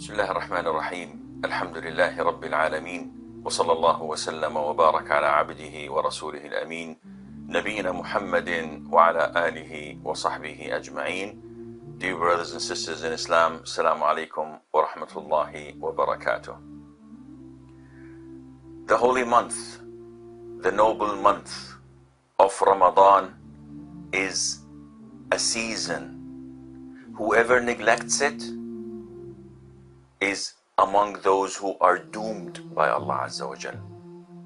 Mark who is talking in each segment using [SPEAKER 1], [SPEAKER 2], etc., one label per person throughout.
[SPEAKER 1] بسم الله الرحمن الرحيم. الحمد لله رب العالمين، وصلى الله وسلم وبارك على عبده ورسوله الأمين نبينا محمد وعلى آله وصحبه أجمعين. Dear brothers and sisters in Islam, Assalamu alaikum wa rahmatullahi wa barakatuh. The holy month, the noble month of Ramadan is a season. Whoever neglects it is among those who are doomed by Allah Azza wa Jal.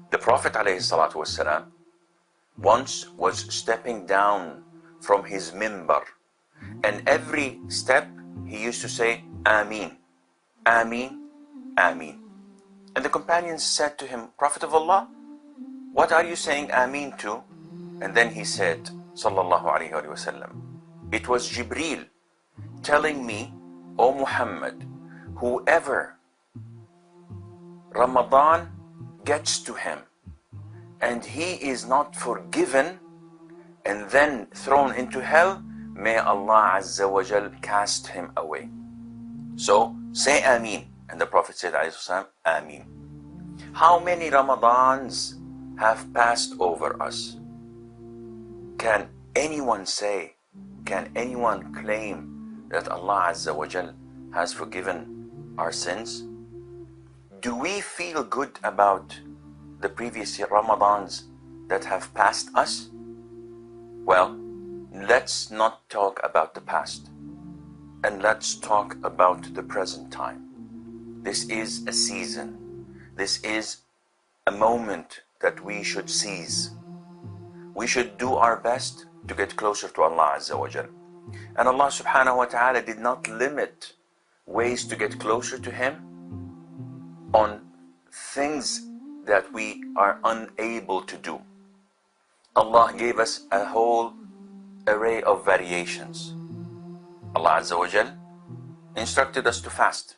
[SPEAKER 1] The Prophet ﷺ once was stepping down from his mimbar, and every step he used to say, Ameen, Ameen, Ameen. And the companions said to him, Prophet of Allah, what are you saying Ameen to? And then he said, Sallallahu Alaihi Wasallam, it was Jibreel telling me, O Muhammad, whoever Ramadan gets to him and he is not forgiven and then thrown into hell, may Allah Azza wa Jal cast him away. So say Ameen. And the Prophet said, Ameen. How many Ramadans have passed over us? Can anyone say, can anyone claim that Allah Azza wa Jal has forgiven our sins? Do we feel good about the previous Ramadans that have passed us? Well, let's not talk about the past, and let's talk about the present time. This is a season. This is a moment that we should seize. We should do our best to get closer to Allah Azza wa Jal. And Allah subhanahu wa ta'ala did not limit ways to get closer to Him on things that we are unable to do. Allah gave us a whole array of variations. Allah Azza wa Jal instructed us to fast,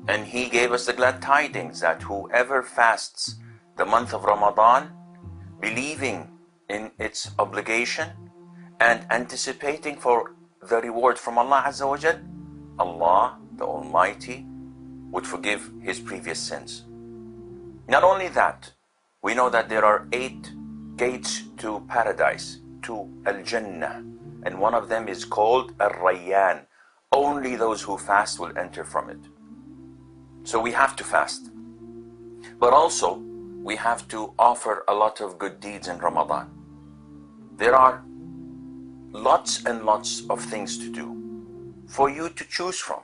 [SPEAKER 1] and He gave us the glad tidings that whoever fasts the month of Ramadan, believing in its obligation and anticipating for the reward from Allah Azza wa Jal, Allah the Almighty would forgive his previous sins. Not only that, we know that there are 8 gates to paradise, to Al-Jannah, and one of them is called Ar-Rayyan. Only those who fast will enter from it. So we have to fast. But also, we have to offer a lot of good deeds in Ramadan. There are lots and lots of things to do for you to choose from.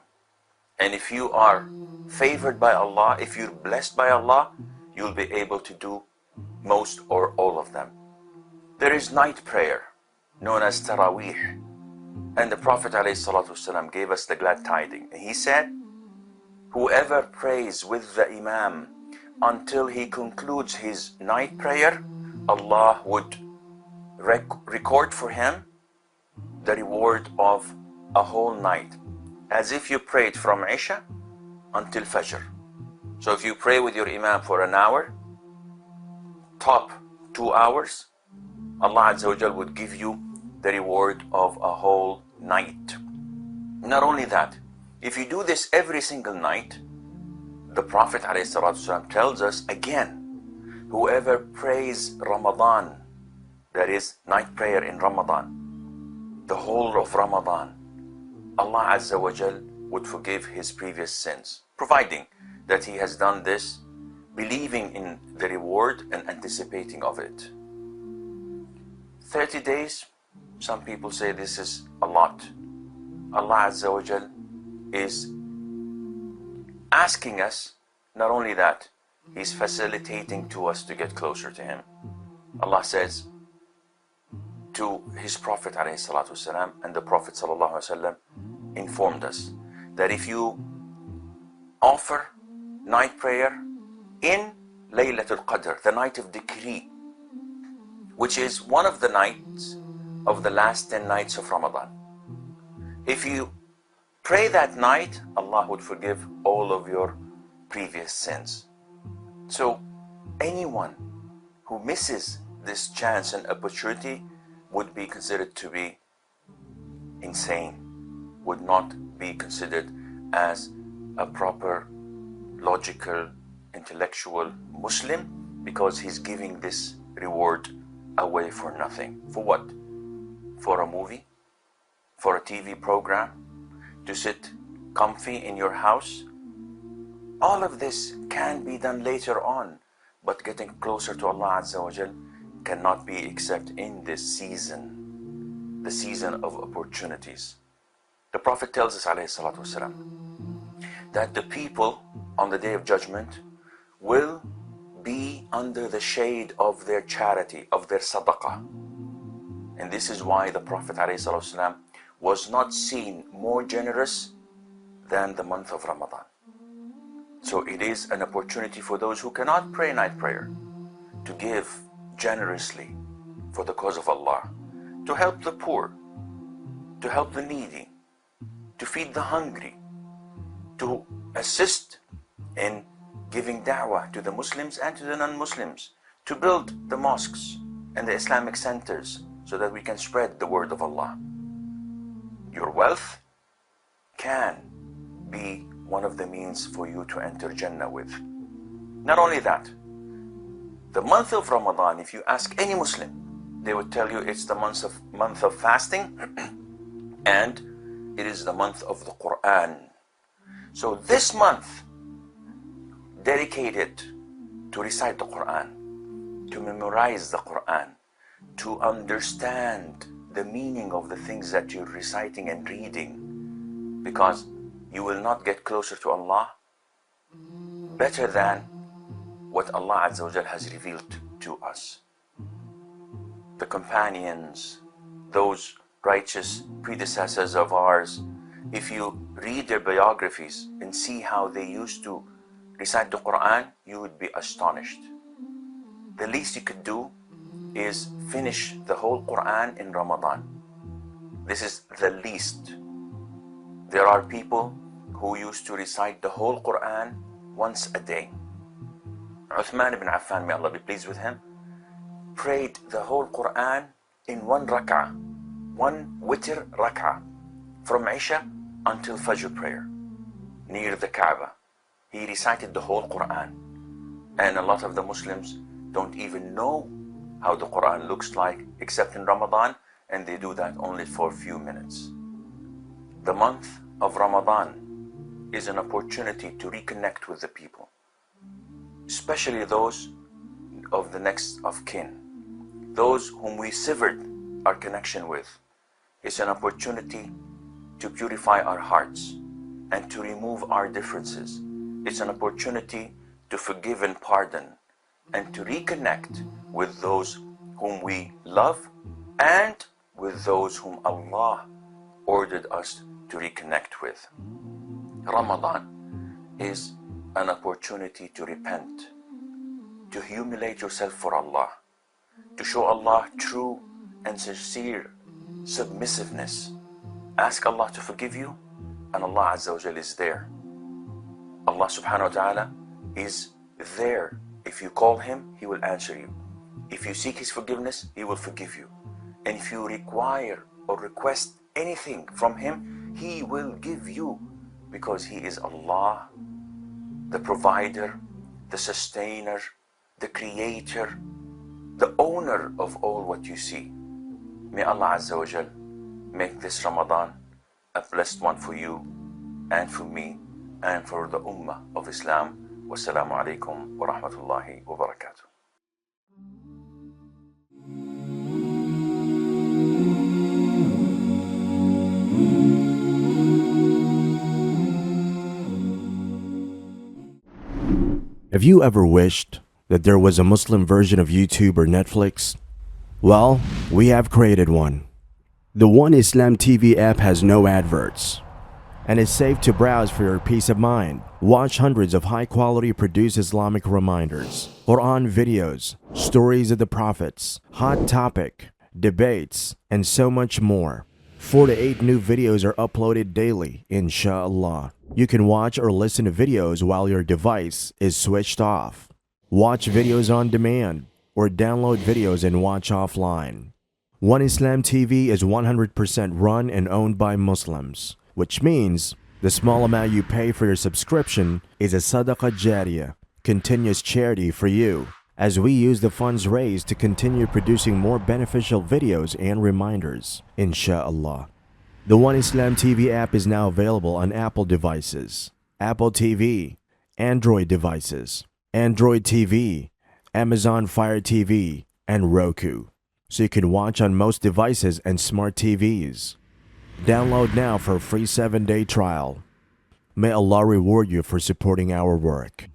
[SPEAKER 1] And if you are favored by Allah, if you're blessed by Allah, you'll be able to do most or all of them. There is night prayer, known as Taraweeh. And the Prophet ﷺ gave us the glad tidings. He said, whoever prays with the Imam until he concludes his night prayer, Allah would record for him the reward of a whole night, as if you prayed from Isha until Fajr. So if you pray with your Imam for an hour, top 2 hours, Allah Azza wa Jal would give you the reward of a whole night. Not only that, if you do this every single night, the Prophet ﷺ tells us again, whoever prays Ramadan, that is night prayer in Ramadan, the whole of Ramadan, Allah Azza wa Jal would forgive his previous sins, providing that he has done this believing in the reward and anticipating of it. 30 days, some people say this is a lot. Allah Azza wa Jal is asking us, not only that, He's facilitating to us to get closer to Him. Allah says to His Prophet ﷺ, and the Prophet ﷺ informed us that if you offer night prayer in Laylatul Qadr, the night of decree, which is one of the nights of the last 10 nights of Ramadan, if you pray that night, Allah would forgive all of your previous sins. So anyone who misses this chance and opportunity would be considered to be insane, would not be considered as a proper, logical, intellectual Muslim, because he's giving this reward away for nothing. For what? For a movie? For a TV program? To sit comfy in your house? All of this can be done later on, but getting closer to Allah Azza wa Jal cannot be except in this season, the season of opportunities. The Prophet tells us, alayhi salatu wasalam, that the people on the Day of Judgment will be under the shade of their charity, of their sadaqah. And this is why the Prophet ﷺ was not seen more generous than the month of Ramadan. So it is an opportunity for those who cannot pray night prayer to give generously for the cause of Allah, to help the poor, to help the needy, to feed the hungry, to assist in giving da'wah to the Muslims and to the non-Muslims, to build the mosques and the Islamic centers so that we can spread the word of Allah. Your wealth can be one of the means for you to enter Jannah with. Not only that, the month of Ramadan, if you ask any Muslim, they would tell you it's the month of fasting and it is the month of the Quran. So this month, dedicated to recite the Quran, to memorize the Quran, to understand the meaning of the things that you're reciting and reading, because you will not get closer to Allah better than what Allah Azza wa Jal has revealed to us. The companions, those righteous predecessors of ours, if you read their biographies and see how they used to recite the Quran, you would be astonished. The least you could do is finish the whole Quran in Ramadan. This is the least. There are people who used to recite the whole Quran once a day. Uthman ibn Affan, may Allah be pleased with him, prayed the whole Quran in one rak'ah, one witr rak'ah, from Isha until Fajr prayer, near the Kaaba. He recited the whole Quran. And a lot of the Muslims don't even know how the Quran looks like except in Ramadan, and they do that only for a few minutes. The month of Ramadan is an opportunity to reconnect with the people, especially those of the next of kin, those whom we severed our connection with. It's an opportunity to purify our hearts and to remove our differences. It's an opportunity to forgive and pardon and to reconnect with those whom we love and with those whom Allah ordered us to reconnect with. Ramadan is an opportunity to repent, to humiliate yourself for Allah, to show Allah true and sincere submissiveness. Ask Allah to forgive you, and Allah Azza wa Jal is there. Allah subhanahu wa ta'ala is there. If you call Him, He will answer you. If you seek His forgiveness, He will forgive you. And if you require or request anything from Him, He will give you, because He is Allah, the provider, the sustainer, the creator, the owner of all what you see. May Allah Azza wa Jal make this Ramadan a blessed one for you and for me and for the Ummah of Islam. Wassalamu alaikum wa rahmatullahi wa barakatuh.
[SPEAKER 2] Have you ever wished that there was a Muslim version of YouTube or Netflix? Well, we have created one. The One Islam TV app has no adverts and is safe to browse for your peace of mind. Watch hundreds of high-quality produced Islamic reminders, Quran videos, stories of the prophets, hot topic, debates, and so much more. 4 to 8 new videos are uploaded daily, inshallah. You can watch or listen to videos while your device is switched off. Watch videos on demand or download videos and watch offline. One Islam TV is 100% run and owned by Muslims, which means The small amount you pay for your subscription is a SADAQAH JARIYAH, continuous charity for you, as we use the funds raised to continue producing more beneficial videos and reminders, inshallah. The One Islam TV app is now available on Apple devices, Apple TV, Android devices, Android TV, Amazon Fire TV, and Roku, so you can watch on most devices and smart TVs. Download now for a free 7-day trial. May Allah reward you for supporting our work.